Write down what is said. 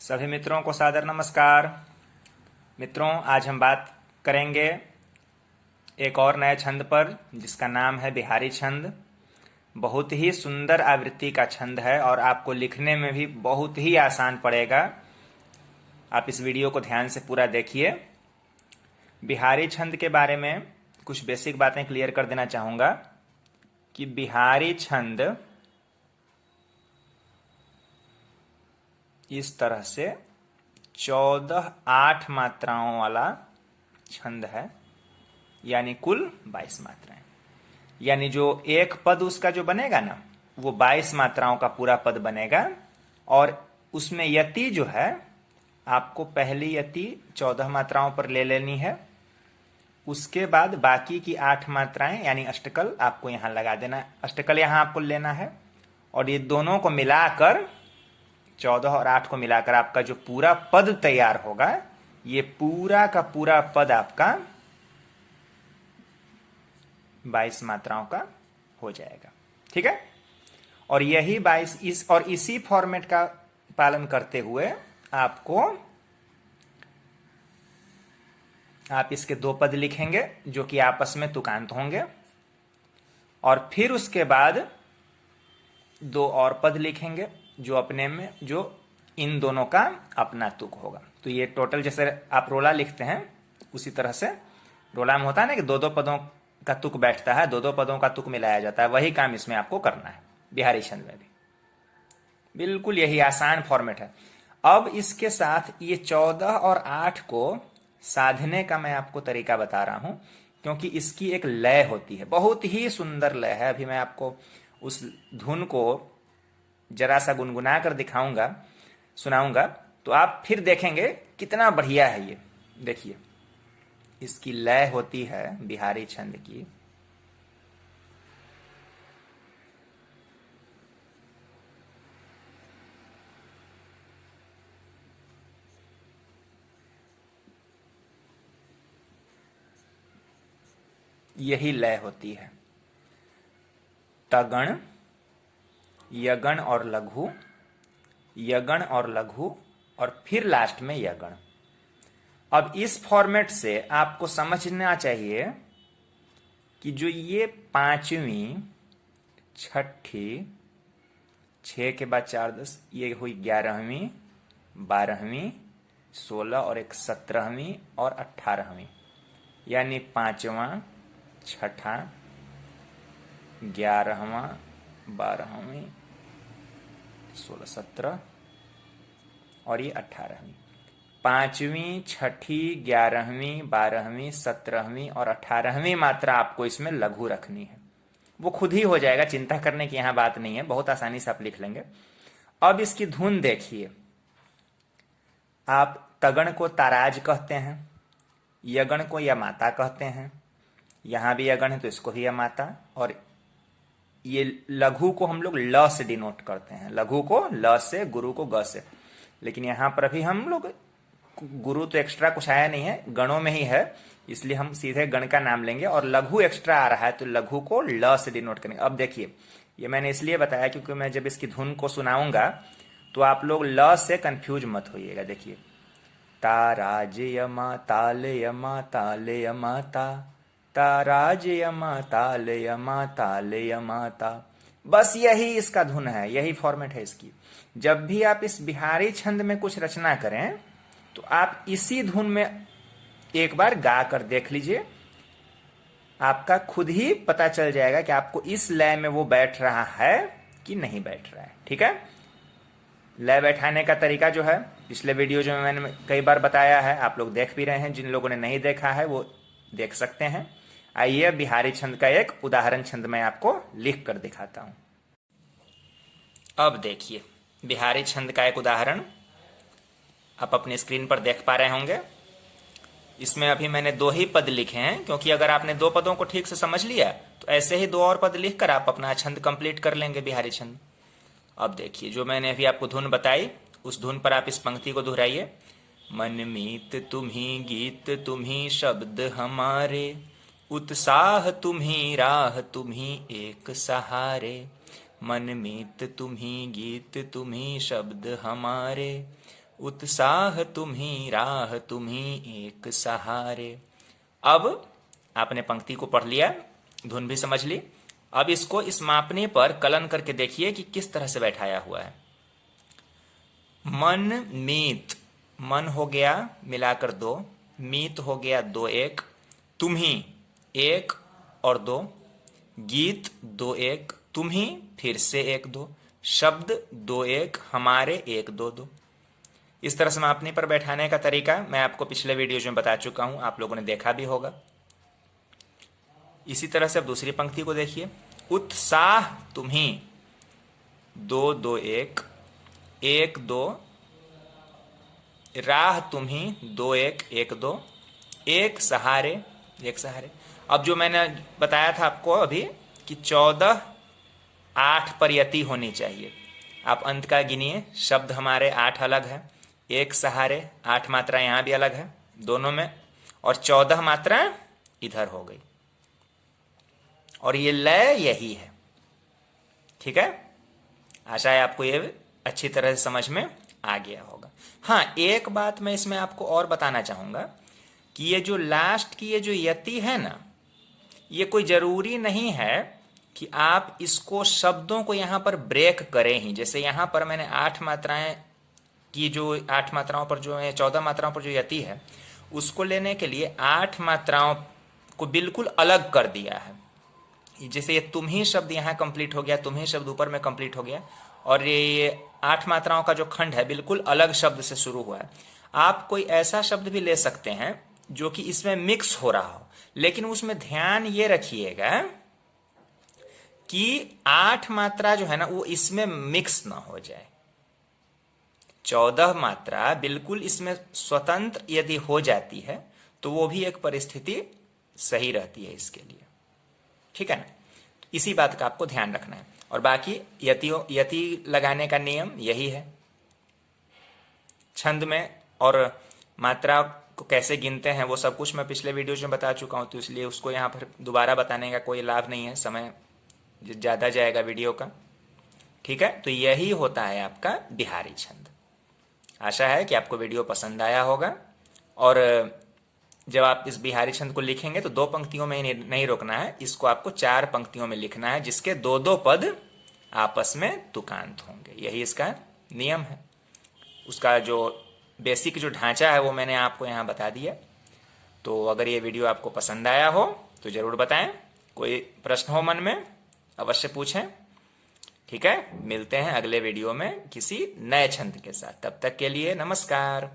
सभी मित्रों को सादर नमस्कार। मित्रों, आज हम बात करेंगे एक और नए छंद पर जिसका नाम है बिहारी छंद। बहुत ही सुंदर आवृत्ति का छंद है और आपको लिखने में भी बहुत ही आसान पड़ेगा। आप इस वीडियो को ध्यान से पूरा देखिए। बिहारी छंद के बारे में कुछ बेसिक बातें क्लियर कर देना चाहूँगा कि बिहारी छंद इस तरह से 14 8 मात्राओं वाला छंद है, यानी कुल 22 मात्राएं। यानी जो एक पद उसका जो बनेगा ना, वो 22 मात्राओं का पूरा पद बनेगा। और उसमें यति जो है, आपको पहली यति 14 मात्राओं पर ले लेनी है। उसके बाद बाकी की 8 मात्राएं यानी अष्टकल आपको यहां लगा देना है। अष्टकल यहां आपको लेना है और ये दोनों को मिलाकर 14 और 8 को मिलाकर आपका जो पूरा पद तैयार होगा, ये पूरा का पूरा पद आपका 22 मात्राओं का हो जाएगा। ठीक है। और यही 22 इसी फॉर्मेट का पालन करते हुए आप इसके दो पद लिखेंगे जो कि आपस में तुकांत होंगे, और फिर उसके बाद दो और पद लिखेंगे जो अपने में जो इन दोनों का अपना तुक होगा। तो ये टोटल जैसे आप रोला लिखते हैं उसी तरह से रोला में होता है ना कि दो दो पदों का तुक बैठता है, दो दो पदों का तुक मिलाया जाता है। वही काम इसमें आपको करना है बिहारी छंद में भी। बिल्कुल यही आसान फॉर्मेट है। अब इसके साथ ये 14 और 8 को साधने का मैं आपको तरीका बता रहा हूं, क्योंकि इसकी एक लय होती है, बहुत ही सुंदर लय है। अभी मैं आपको उस धुन को जरा सा गुनगुना कर दिखाऊंगा, सुनाऊंगा, तो आप फिर देखेंगे कितना बढ़िया है ये। देखिए, इसकी लय होती है बिहारी छंद की, यही लय होती है तगण, यगण और लघु, यगण और लघु, और फिर लास्ट में यगण। अब इस फॉर्मेट से आपको समझना चाहिए कि जो ये पांचवी, छठी, 6 के बाद 4 10, ये हुई 11वीं, 12वीं, 16 और एक 17वीं और 18वीं, यानी 5वां, 6ठा, 11वां, 12वीं, 16 17 और ये 18वीं। 5वीं, 6ठी, 11वीं, 12वीं, 17वीं और 18वीं मात्रा आपको इसमें लघु रखनी है। वो खुद ही हो जाएगा, चिंता करने की यहां बात नहीं है, बहुत आसानी से आप लिख लेंगे। अब इसकी धुन देखिए। आप तगण को ताराज कहते हैं, यगण को यमाता कहते हैं, यहां भी यगण है तो इसको भी यमाता, और ये लघु को हम लोग ल से डिनोट करते हैं। लघु को ल से, गुरु को ग से। लेकिन यहां पर अभी हम लोग गुरु तो एक्स्ट्रा कुछ आया नहीं है, गणों में ही है, इसलिए हम सीधे गण का नाम लेंगे। और लघु एक्स्ट्रा आ रहा है तो लघु को ल से डिनोट करेंगे। अब देखिए, ये मैंने इसलिए बताया क्योंकि मैं जब इसकी धुन को सुनाऊंगा तो आप लोग ल से कंफ्यूज मत होइएगा। देखिए, ताराज यमा ताल यमा ताल यमाता, ताराज यमा ताल यमा ताल यमाता। बस यही इसका धुन है, यही फॉर्मेट है इसकी। जब भी आप इस बिहारी छंद में कुछ रचना करें तो आप इसी धुन में एक बार गा कर देख लीजिए, आपका खुद ही पता चल जाएगा कि आपको इस लय में वो बैठ रहा है कि नहीं बैठ रहा है। ठीक है। लय बैठाने का तरीका जो है पिछले वीडियो जो मैंने कई बार बताया है, आप लोग देख भी रहे हैं। जिन लोगों ने नहीं देखा है वो देख सकते हैं। आइए बिहारी छंद का एक उदाहरण छंद मैं आपको लिख कर दिखाता हूं। अब देखिए, बिहारी छंद का एक उदाहरण आप अपनी स्क्रीन पर देख पा रहे होंगे। इसमें अभी मैंने दो ही पद लिखे हैं, क्योंकि अगर आपने दो पदों को ठीक से समझ लिया तो ऐसे ही दो और पद लिखकर आप अपना छंद कंप्लीट कर लेंगे, बिहारी छंद। अब देखिए, जो मैंने अभी आपको धुन बताई उस धुन पर आप इस पंक्ति को दोहराइए। मनमीत तुम्ही गीत तुम्ही शब्द हमारे, उत्साह तुम्ही राह तुम्ही एक सहारे। मनमीत तुम्ही गीत तुम्ही शब्द हमारे, उत्साह तुम्ही राह तुम्ही एक सहारे। अब आपने पंक्ति को पढ़ लिया, धुन भी समझ ली। अब इसको इस मापने पर कलन करके देखिए कि किस तरह से बैठाया हुआ है। मन मीत, मन हो गया मिलाकर 2, मीत हो गया 2 1, तुम्ही 1 और 2, गीत 2 1, तुम्ही फिर से 1 2, शब्द 2 1, हमारे 1 2 2। इस तरह से मापने पर बैठाने का तरीका मैं आपको पिछले वीडियो में बता चुका हूं, आप लोगों ने देखा भी होगा। इसी तरह से अब दूसरी पंक्ति को देखिए। उत्साह तुम्ही 2 2 1 1 2, राह तुम्ही 2 1 1 2, एक सहारे 1 सहारे। अब जो मैंने बताया था आपको अभी कि 14 8 पर यति होनी चाहिए, आप अंत का गिनिए। शब्द हमारे 8 अलग है, एक सहारे 8 मात्रा यहां भी अलग है दोनों में, और 14 मात्रा इधर हो गई, और ये लय यही है। ठीक है, आशा है आपको ये अच्छी तरह से समझ में आ गया होगा। हाँ, एक बात मैं इसमें आपको और बताना चाहूंगा कि ये जो लास्ट की ये जो यति है ना, ये कोई जरूरी नहीं है कि आप इसको शब्दों को यहां पर ब्रेक करें ही। जैसे यहां पर मैंने 8 मात्राएं की, जो 8 मात्राओं पर जो है 14 मात्राओं पर जो यति है, उसको लेने के लिए 8 मात्राओं को बिल्कुल अलग कर दिया है। जैसे ये तुम ही शब्द यहाँ कंप्लीट हो गया, तुम ही शब्द ऊपर में कंप्लीट हो गया, और ये 8 मात्राओं का जो खंड है बिल्कुल अलग शब्द से शुरू हुआ है। आप कोई ऐसा शब्द भी ले सकते हैं जो कि इसमें मिक्स हो रहा हो, लेकिन उसमें ध्यान ये रखिएगा कि 8 मात्रा जो है ना वो इसमें मिक्स ना हो जाए। 14 मात्रा बिल्कुल इसमें स्वतंत्र यदि हो जाती है तो वो भी एक परिस्थिति सही रहती है इसके लिए। ठीक है ना, इसी बात का आपको ध्यान रखना है। और बाकी यति लगाने का नियम यही है। छंद में और मात्रा को कैसे गिनते हैं वो सब कुछ मैं पिछले वीडियो में बता चुका हूं, तो इसलिए उसको यहां पर दोबारा बताने का कोई लाभ नहीं है, समय ज्यादा जाएगा वीडियो का। ठीक है, तो यही होता है आपका बिहारी छंद। आशा है कि आपको वीडियो पसंद आया होगा, और जब आप इस बिहारी छंद को लिखेंगे तो 2 पंक्तियों में ही नहीं रोकना है, इसको आपको 4 पंक्तियों में लिखना है, जिसके 2-2 पद आपस में तुकांत होंगे। यही इसका नियम है। उसका जो बेसिक जो ढांचा है वो मैंने आपको यहाँ बता दिया। तो अगर ये वीडियो आपको पसंद आया हो तो जरूर बताएं। कोई प्रश्न हो मन में अवश्य पूछें। ठीक है, मिलते हैं अगले वीडियो में किसी नए छंद के साथ। तब तक के लिए नमस्कार।